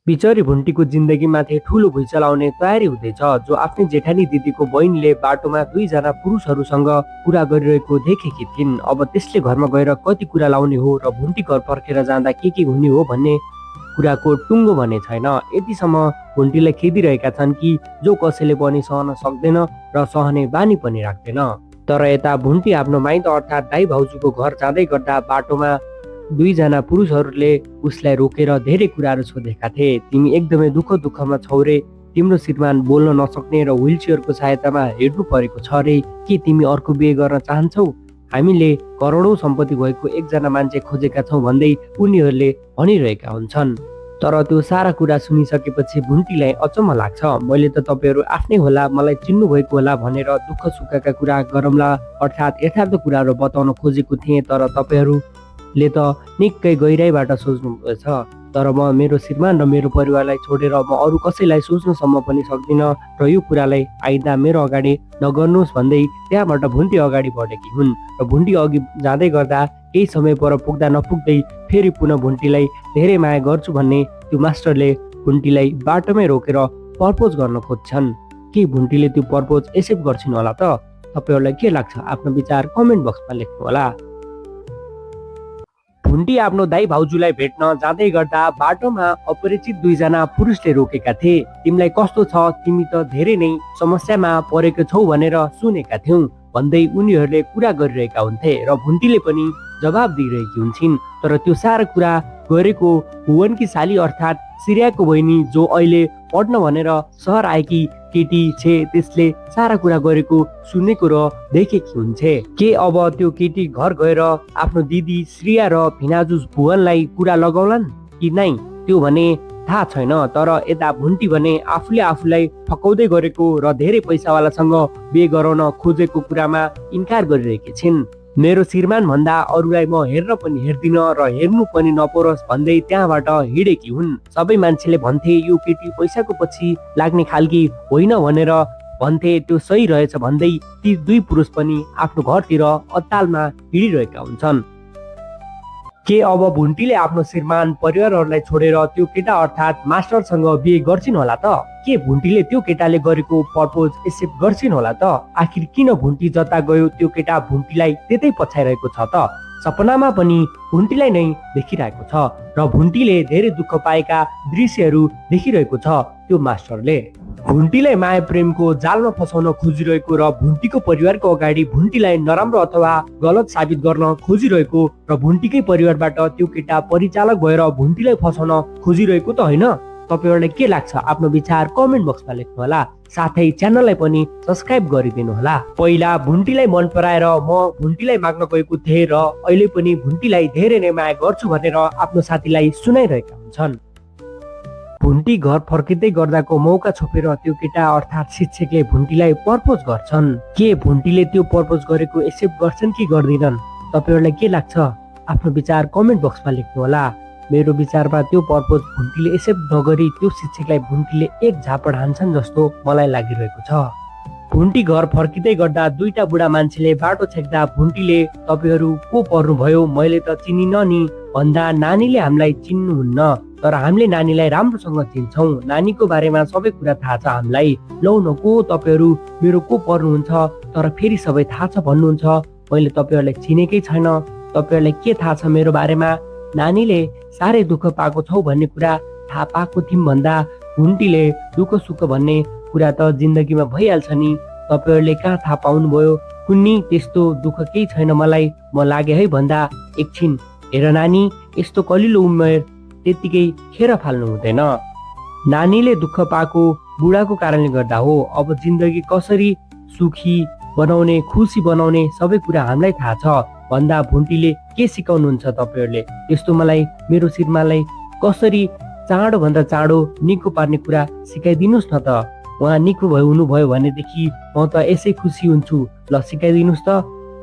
बिचरी भुन्टीको जिन्दगीमाथि ठूलो भुइँचालो आउने तयारी हुँदैछ। जो आफ्नै जेठानी दिदीको बहिनीले बाटोमा दुईजना पुरुषहरूसँग कुरा गरिरहेको देखेकी थिइन्। अब त्यसले घरमा गएर कति कुरा लाउने हो र भुन्टी घर फर्केर जाँदा के हुने हो भन्ने कुराको टुङ्गो भने छैन। यतिसम्म भुन्टीलाई खेदिरहेका छन् कि जो कसैले पनि सहन सक्दैन र सहने बानी पनि राख्दैन। तर यता भुन्टी आफ्नो माइत अर्थात् दाइ भाउजूको घर जाँदै गर्दा बाटोमा दुईजना पुरुषहरूले उसलाई रोकेर धेरै कुराहरू सोधेका थिए। तिमी एकदमै दुःखमा छौ रे, तिम्रो श्रीमान बोल्न नसक्ने र व्हिलचेयरको सहायतामा हिँड्नु परेको छ रे, के तिमी अर्को बिहे गर्न चाहन्छौ? हामीले करोडौँ सम्पत्ति भएको एकजना मान्छे खोजेका छौँ भन्दै उनीहरूले भनिरहेका हुन्छन्। तर त्यो सारा कुरा सुनिसकेपछि भुन्टीलाई अचम्म लाग्छ। मैले त तपाईँहरू आफ्नै होला, मलाई चिन्नु भएको होला भनेर दुःख सुखका कुरा गरौँला अर्थात् यथार्थ कुराहरू बताउन खोजेको थिएँ। तर तपाईँहरूले त निकै गहिराइबाट सोच्नुभएछ। तर म मेरो श्रीमान र मेरो परिवारलाई छोडेर म अरू कसैलाई सोच्नसम्म पनि सक्दिनँ र यो कुरालाई आइदा मेरो अगाडि नगर्नुहोस् भन्दै त्यहाँबाट भुन्टी अगाडि बढेकी हुन्। र भुन्टी अघि जाँदै गर्दा केही समय पर पुग्दा नपुग्दै फेरि पुनः भुन्टीलाई धेरै माया गर्छु भन्ने त्यो मास्टरले भुन्टीलाई बाटोमै रोकेर प्रपोज गर्न खोज्छन्। के भुन्टीले त्यो प्रपोज एक्सेप्ट गर्छिन् होला त? तपाईँहरूलाई के लाग्छ? आफ्नो विचार कमेन्ट बक्समा लेख्नु होला। भुन्टी आफ्नो दाइ भाउजूलाई भेट्न जाँदै गर्दा बाटोमा अपरिचित दुईजना पुरुषले रोकेका थिए। तिमीलाई कस्तो छ, तिमी त धेरै नै समस्यामा परेको छौ भनेर सुनेका थियौ भन्दै उनीहरूले कुरा गरिरहेका हुन्थे र भुन्टीले पनि जवाब दिइरहेकी हुन्छन्। तर त्यो सारा कुरा गरेको भुवनकी साली अर्थात् सिरियाको बहिनी जो अहिले पढ्न भनेर सहर आएकी केटी छे, त्यसले सारा कुरा गरेको सुनेको र देखेकी हुन्छे। के अब त्यो केटी घर गएर आफ्नो दिदी श्रिया र भिनाजु भुवनलाई कुरा लगाउलान् कि नै, त्यो भने थाहा छैन। तर यता भुन्टी भने आफूलाई फकाउँदै गरेको र धेरै पैसावालासँग बिहे गराउन खोजेको कुरामा इन्कार गरिरहेकी छिन्। मेरो श्रीमान भन्दा अरूलाई म हेर्न पनि हेर्दिन र हेर्नु पनि नपरोस् भन्दै त्यहाँबाट हिँडेकी हुन्। सबै मान्छेले भन्थे यो केटी पैसाको पछि लाग्ने खालकी होइन भनेर भन्थे। त्यो सही रहेछ भन्दै ती दुई पुरुष पनि आफ्नो घरतिर अत्तालमा हिँडिरहेका हुन्छन्। के अब भुन्टीले आफ्नो श्रीमान परिवारहरूलाई छोडेर त्यो केटा अर्थात् मास्टरसँग बिहे गर्छिन् होला त? के भुन्टीले त्यो केटाले गरेको प्रपोज एक्सेप्ट गर्छिन् होला त? आखिर किन भुन्टी जता गयो त्यो केटा भुन्टीलाई त्यतै पछाइरहेको छ त? सपनामा पनि भुन्टीलाई नै देखिरहेको छ र भुन्टीले धेरै दुःख पाएका दृश्यहरू देखिरहेको छ। त्यो मास्टरले भुन्टीलाई माया प्रेमको जालमा फसाउन खोजिरहेको र भुन्टीको परिवारको अगाडि भुन्टीलाई नराम्रो अथवा गलत साबित गर्न खोजिरहेको र भुन्टीकै परिवारबाट त्यो केटा परिचालक भएर भुन्टीलाई फसाउन खोजिरहेको त होइन? तपाईँहरूलाई के लाग्छ? आफ्नो विचार कमेन्ट बक्समा लेख्नु होला। साथै च्यानललाई पनि सब्स्क्राइब गरिदिनु होला। पहिला भुन्टीलाई मन पराएर म भुन्टीलाई माग्न गएको थिएँ र अहिले पनि भुन्टीलाई धेरै नै माया गर्छु भनेर आफ्नो साथीलाई सुनाइरहेका हुन्छन्। भुन्टी घर फर्किँदै गर्दाको मौका छोपेर त्यो केटा अर्थात् शिक्षकले भुन्टीलाई प्रपोज गर्छन्। के भुन्टीले त्यो प्रपोज गरेको एक्सेप्ट गर्छन् कि गर्दिनन्? तपाईँहरूलाई के लाग्छ? आफ्नो विचार कमेन्ट बक्समा लेख्नु होला। मेरो विचारमा त्यो प्रपोज भुन्टीले एक्सेप्ट नगरी त्यो शिक्षकलाई भुन्टीले एक झापड हान्छन् जस्तो मलाई लागिरहेको छ। भुन्टी घर फर्किँदै गर्दा दुईटा बुढा मान्छेले बाटो छेक्दा भुन्टीले तपाईँहरू को पर्नुभयो, मैले त चिनिन नि भन्दा नानीले हामीलाई चिन्नुहुन्न, तर हामीले नानीलाई राम्रोसँग चिन्छौँ, नानीको बारेमा सबै कुरा थाहा छ हामीलाई। लौ न को तपाईँहरू, मेरो को पर्नुहुन्छ, तर फेरि सबै थाहा छ भन्नुहुन्छ। मैले तपाईँहरूलाई चिनेकै छैन, तपाईँहरूलाई के थाहा छ मेरो बारेमा? नानीले साह्रै दुःख पाएको छौ भन्ने कुरा थाहा पाएको थियौँ भन्दा भुन्टीले दुःख सुख भन्ने कुरा त जिन्दगीमा भइहाल्छ नि, तपाईँहरूले कहाँ थाहा पाउनुभयो? कुन्नी त्यस्तो दुःख केही छैन मलाई, म लागे है भन्दा एकछिन हेर नानी, यस्तो कलिलो उमेर त्यतिकै खेर फाल्नु हुँदैन। नानीले दुःख पाएको बुढाको कारणले गर्दा हो। अब जिन्दगी कसरी सुखी बनाउने, खुसी बनाउने सबै कुरा हामीलाई थाहा छ भन्दा भुन्टीले के सिकाउनुहुन्छ तपाईँहरूले? त्यस्तो मलाई मेरो श्रीमानलाई कसरी चाँडोभन्दा चाँडो निको पार्ने कुरा सिकाइदिनुहोस् न त। उहाँ निको हुनुभयो भनेदेखि म त यसै खुसी हुन्छु। ल सिकाइदिनुहोस् त,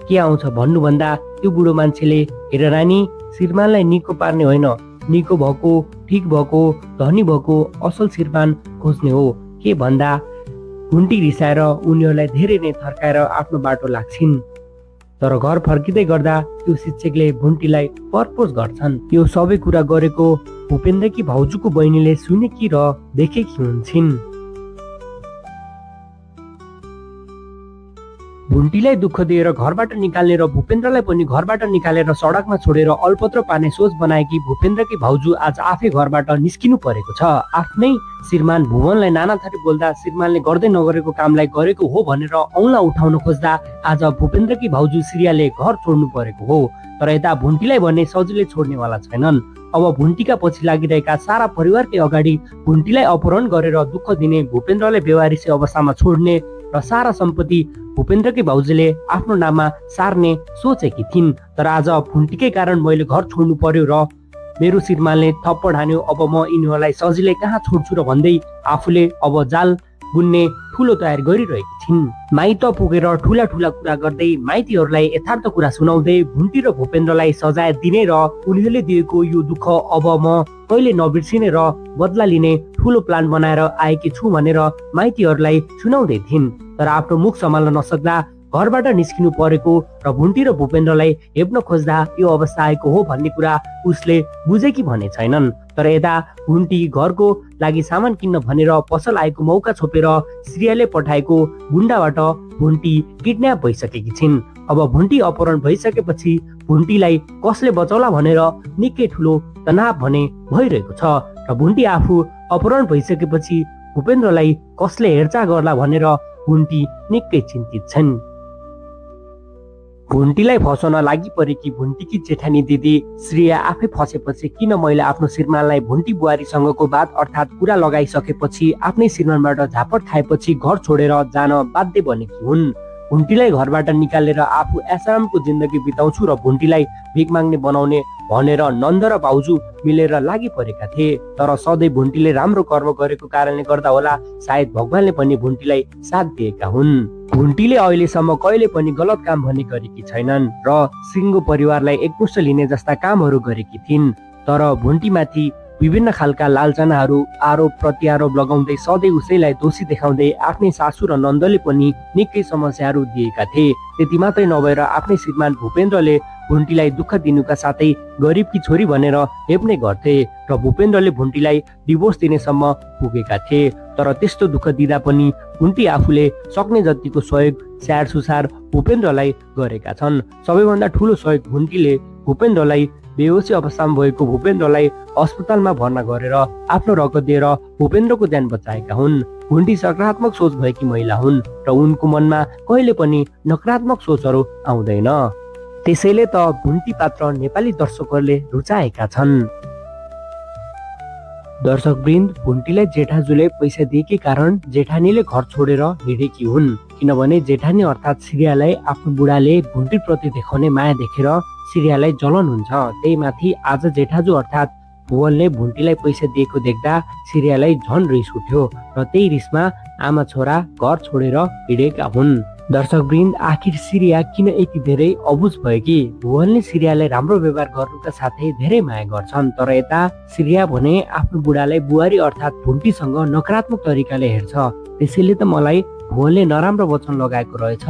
के आउँछ भन्नुभन्दा त्यो बुढो मान्छेले हेर नानी, श्रीमानलाई निको पार्ने होइन, निको भएको, ठिक भएको, धनी भएको असल श्रीमान खोज्ने हो के भन्दा भुन्टी रिसाएर उनीहरूलाई धेरै नै थर्काएर आफ्नो बाटो लाग्छिन्। तर घर फर्किँदै गर्दा त्यो शिक्षकले भुन्टीलाई प्रपोज गर्छन्। यो सबै कुरा गरेको भूपेन्द्रकी भाउजूको बहिनीले सुनेकी र देखेकी हुन्छन्। भुन्टीलाई दुःख दिएर घरबाट निकाल्ने र भूपेन्द्रलाई पनि घरबाट निकालेर सडकमा छोडेर अल्पत्र पार्ने सोच बनाएकी भूपेन्द्रकी भाउजू आज आफै घरबाट निस्किनु परेको छ। आफ्नै श्रीमान भुवनलाई नाना थरी बोल्दा श्रीमानले गर्दै नगरेको कामलाई गरेको हो भनेर औँला उठाउन खोज्दा आज भूपेन्द्रकी भाउजू श्रेयाले घर छोड्नु परेको हो। तर यता भुन्टीलाई भने सजिलै छोड्नेवाला छैनन्। अब भुन्टीका पछि लागिरहेका सारा परिवारकै अगाडि भुन्टीलाई अपहरण गरेर दुःख दिने, भूपेन्द्रलाई बेवारिसी अवस्थामा छोड्ने र सारा सम्पत्ति भूपेन्द्रकै भाउजूले आफ्नो नाममा सार्ने सोचेकी थिइन्। तर आज भुन्टीकै कारण मैले घर छोड्नु पर्यो र मेरो श्रीमानले थप्पड हान्यो। अब म यिनीहरूलाई सजिलै कहाँ छोड्छु र भन्दै आफूले अब जाल बुन्ने ठुलो तयार गरिरहेकी छिन्। माइत पुगेर ठुला ठुला कुरा गर्दै माइतीहरूलाई यथार्थ कुरा सुनाउँदै भुन्टी र भूपेन्द्रलाई सजाय दिने र उनीहरूले दिएको यो दुःख अब म कहिले नबिर्सिने र बदला लिने ठुलो प्लान बनाएर आएकी छु भनेर माइतीहरूलाई सुनाउँदै थिइन्। तर आफ्नो मुख सम्हाल्न नसक्दा घरबाट निस्किनु परेको र भुन्टी र भूपेन्द्रलाई हेप्न खोज्दा यो अवस्था आएको हो भन्ने कुरा उसले बुझेकी भने छैनन्। तर यता भुन्टी घरको लागि सामान किन्न भनेर पसल आएको मौका छोपेर श्रेयाले पठाएको गुन्डाबाट भुन्टी किडन्याप भइसकेकी छिन्। अब भुन्टी अपहरण भइसकेपछि भुन्टीलाई कसले बचाउला भनेर निकै ठुलो तनाव भने भइरहेको छ र भुन्टी आफू अपहरण भइसकेपछि भूपेन्द्रलाई कसले हेरचाह गर्ला भनेर भुन्टी निकै चिन्तित छन्। भुन्टीलाई फसाउन लागि परेकी भुन्टीकी जेठानी दिदी श्रेया आफै फसेपछि किन मैले आफ्नो श्रीमानलाई भुन्टी बुहारीसँगको बात अर्थात् कुरा लगाइसकेपछि आफ्नै श्रीमानबाट झापट खाएपछि घर छोडेर जान बाध्य बनेकी हुन्। भुन्टीलाई घरबाट निकालेर आफू एसामको जिन्दगी बिताउँछु र भुन्टीलाई भिख माग्ने बनाउने भनेर नन्द र भाउजू मिलेर लागि परेका थिए। तर सधैँ भुन्टीले राम्रो कर्म गरेको कारणले गर्दा होला सायद भगवानले पनि भुन्टीलाई साथ दिएका हुन्। भुन्टीले अहिलेसम्म कहिले पनि गलत काम भने गरेकी छैनन् र सिङ्गो परिवारलाई एकमुष्ट लिने जस्ता कामहरू गरेकी थिइन्। तर भुन्टीमाथि विभिन्न खालका लालचनाहरू आरोप प्रत्यारोप लगाउँदै सधैँ उसैलाई दोषी देखाउँदै आफ्नै सासू र नन्दले पनि निकै समस्याहरू दिएका थिए। त्यति मात्रै नभएर आफ्नै श्रीमान भूपेन्द्रले भुन्टीलाई दुःख दिनुका साथै गरिबकी छोरी भनेर हेप्ने गर्थे र भूपेन्द्रले भुन्टीलाई डिभोर्स दिनेसम्म पुगेका थिए। तर त्यस्तो दुःख दिँदा पनि भुन्टी आफूले सक्ने जतिको सहयोग स्याहार सुसार भूपेन्द्रलाई गरेका छन्। सबैभन्दा ठुलो सहयोग भुन्टीले भूपेन्द्रलाई बेहोसी अवस्थामा भएको भूपेन्द्रलाई अस्पतालमा भर्ना गरेर आफ्नो रगत दिएर भूपेन्द्रको ज्यान बचाएका हुन्। भुन्टी सकारात्मक सोच भएकी महिला हुन् र उनको मनमा कहिले पनि नकारात्मक सोचहरू आउँदैन। त्यसैले त भुन्टी पात्र नेपाली दर्शकहरूले रुचाएका छन्। दर्शकवृन्द, भुन्टीलाई जेठाजुले पैसा दिएकै कारण जेठानीले घर छोडेर हिँडेकी हुन्। किनभने जेठानी अर्थात् श्रेयालाई आफ्नो बुढाले भुन्टीप्रति देखाउने माया देखेर श्रेयालाई जलन हुन्छ। त्यही माथि आज जेठाजु अर्थात् भुवनले भुन्टीलाई पैसा दिएको देख्दा श्रेयालाई झन रिस उठ्यो र त्यही रिसमा आमा छोरा घर छोडेर हिँडेका हुन्। दर्शकवृन्द, आखिर श्रेया किन यति धेरै अबुझ भयो कि भुवनले श्रेयालाई राम्रो व्यवहार गर्नुका साथै धेरै माया गर्छन्। तर यता श्रेया भने आफ्नो बुढालाई बुहारी अर्थात् भुन्टीसँग नकारात्मक तरिकाले हेर्छ। त्यसैले त मलाई भुवनले नराम्रो वचन लगाएको रहेछ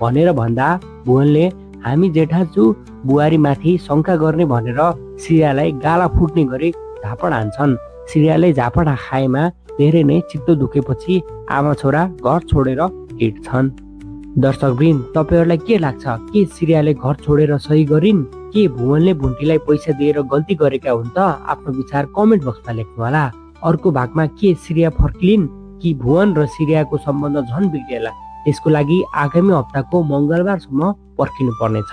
भनेर भन्दा भुवनले हामी जेठाजु बुहारी माथि शङ्का गर्ने भनेर श्रेयालाई गाला फुट्ने गरी झापड हान्छन्। श्रेयाले झापड खाएमा धेरै नै चित्त दुखेपछि आमा छोरा घर छोडेर हिँड्छन्। दर्शकवृन्द, तपाईहरूलाई के लाग्छ? के श्रेयाले घर छोडेर सही गरिन्? के भुवनले भुन्टीलाई पैसा दिएर गल्ती गरेका हुन् त? आफ्नो विचार कमेन्ट बक्समा लेख्नुहोला। अर्को भागमा के श्रेया फर्किलिन् कि भुवन र श्रेयाको सम्बन्ध झन् बिग्रिएला? यसको लागि आगामी हप्ताको मङ्गलबारसम्म पर्खिनु पर्नेछ।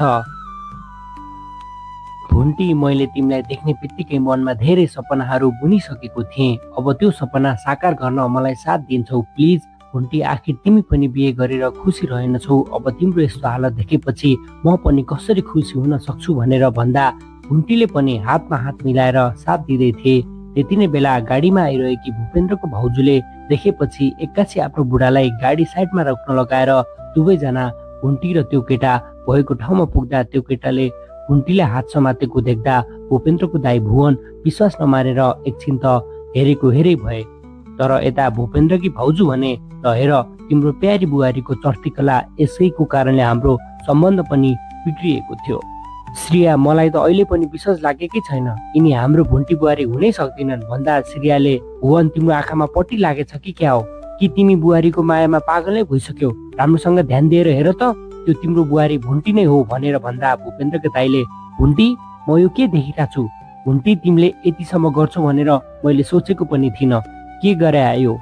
भुन्टी, मैले तिमीलाई देख्ने बित्तिकै मनमा धेरै सपनाहरू बुनिसकेको थिएँ। अब त्यो सपना साकार गर्न मलाई साथ दिन्छौ प्लिज। भुन्टी, आखिर तिमी पनि बिहे गरेर खुसी रहेनछौ। अब तिम्रो यस्तो हालत देखेपछि म पनि कसरी खुसी हुन सक्छु भनेर भन्दा भुन्टीले पनि हातमा हात मिलाएर साथ दिँदै थिए। त्यति नै बेला गाडीमा आइरहेकी भूपेन्द्रको भाउजूले देखेपछि एक्कासी आफ्नो बुढालाई गाडी साइडमा रोक्न लगाएर दुवैजना भुन्टी र त्यो केटा भएको ठाउँमा पुग्दा त्यो केटाले भुन्टीले हात समातेको देख्दा भूपेन्द्रको दाइ भुवन विश्वास नमारेर एकछिन त हेरेको हेरै भए। तर यता भूपेन्द्रकी भाउजू भने ल हेर, तिम्रो प्यारी बुहारीको चर्ती कला यसैको कारणले हाम्रो सम्बन्ध पनि बिग्रिएको थियो। श्रेया मलाई त अहिले पनि विश्वास लागेकै छैन, यिनी हाम्रो भुन्टी बुहारी हुनै सक्दिनन् भन्दा श्रेयाले भुवन तिम्रो आँखामा पट्टी लागेछ कि क्या हो, कि तिमी बुहारीको मायामा पागल नै भइसक्यौ, राम्रोसँग ध्यान दिएर हेर त त्यो तिम्रो बुहारी भुन्टी नै हो भनेर भन्दा भूपेन्द्रको दाइले भुन्टी, म यो के देखिरहेको छु, भुन्टी तिमीले यतिसम्म गर्छौ भनेर मैले सोचेको पनि थिइनँ, के गरे आयो,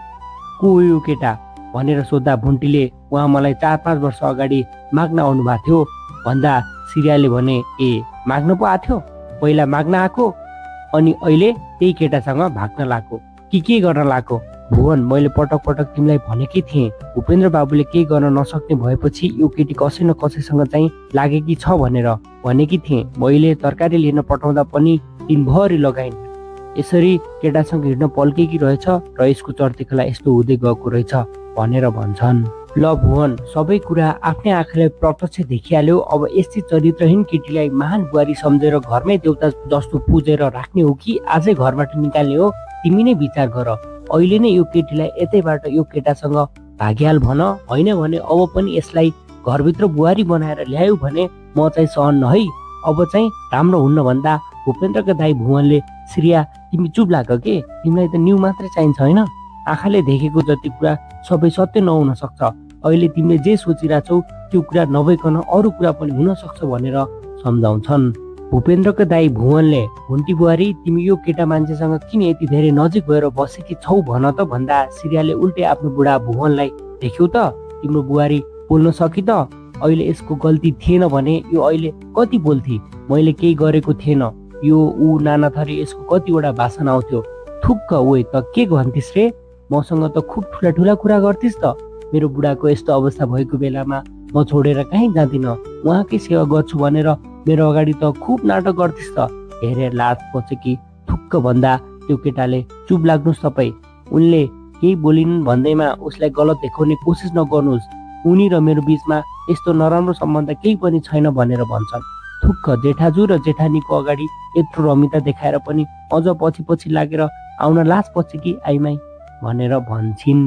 को हो यो केटा भनेर सोद्धा भुन्टीले उहाँ मलाई 4-5 वर्ष अगाडि माग्न आउनुभएको थियो भन्दा श्रेयाले भने ए माग्न पो आएको थियो, पहिला माग्न आएको अनि अहिले त्यही केटासँग भाग्न लाग्यो कि के गर्न लाग्यो। भुवन मैले पटक पटक तिमीलाई भनेकै थिएँ, भूपेन्द्र बाबुले केही गर्न नसक्ने भएपछि यो केटी कसै न कसैसँग चाहिँ लागेकी छ भनेर भनेकी थिएँ। मैले तरकारी लिन पठाउँदा पनि दिनभरि लगाइन्, यसरी केटासँग हिँड्न पल्केकी रहेछ र यसको चर्तेखेला यस्तो हुँदै गएको रहेछ भनेर भन्छन्। ल भुवन सबै कुरा आफ्नै आँखाले प्रत्यक्ष देखिहाल्यो, अब यस्तै चरित्रहीन केटीलाई महान बुहारी सम्झेर घरमै देउता जस्तो पुजेर राख्ने हो कि आजै घरबाट निकाल्ने हो, तिमी नै विचार गर। अहिले नै यो केटीलाई यतैबाट यो केटासँग भाग्याल भन, होइन भने अब पनि यसलाई घरभित्र बुहारी बनाएर ल्यायो भने म चाहिँ सहन्न है, अब चाहिँ राम्रो हुन्न भन्दा भूपेन्द्रका दाइ भुवनले श्रेया तिमी चुप लाग के, तिमीलाई त न्यु मात्रै चाहिन्छ होइन, आँखाले देखेको जति कुरा सबै सत्य नहुन सक्छ, अहिले तिमीले जे सोचिरहेछौ त्यो कुरा नभइकन अरू कुरा पनि हुन सक्छ भनेर सम्झाउँछन्। भूपेन्द्रको दाइ भुवनले भुन्टी बुहारी तिमी यो केटा मान्छेसँग किन यति धेरै नजिक भएर बसेकी छौ भन त भन्दा श्रेयाले उल्टे आफ्नो बुढा भुवनलाई देख्यौ त तिम्रो बुहारी बोल्न सकि त, अहिले यसको गल्ती थिएन भने यो अहिले कति बोल्थे, मैले केही गरेको थिएन, यो ऊ नाना थरी यसको कतिवटा भाषण आउँथ्यो, थुक्क ओए त के भन्थिस् रे, मसँग त खुब ठुला ठुला कुरा गर्थिस् त, मेरो बुढाको यस्तो अवस्था भएको बेलामा म छोडेर कहीँ जाँदिनँ, उहाँकै सेवा गर्छु भनेर मेरो अगाडि त खुब नाटक गर्थिस् त, हेरेर लाज पछेकी थुक्क भन्दा त्यो केटाले चुप लाग्नुहोस् तपाईँ, उनले केही बोलिन् भन्दैमा उसलाई गलत देखाउने कोसिस नगर्नुहोस्, उनी र मेरो बिचमा यस्तो नराम्रो सम्बन्ध केही पनि छैन भनेर भन्छन्। थुक्क जेठाजु र जेठानीको अगाडि यत्रो रमिता देखाएर पनि अझ पछि पछि लागेर आउन लाज पछि कि आइमाई भनेर भन्छन्।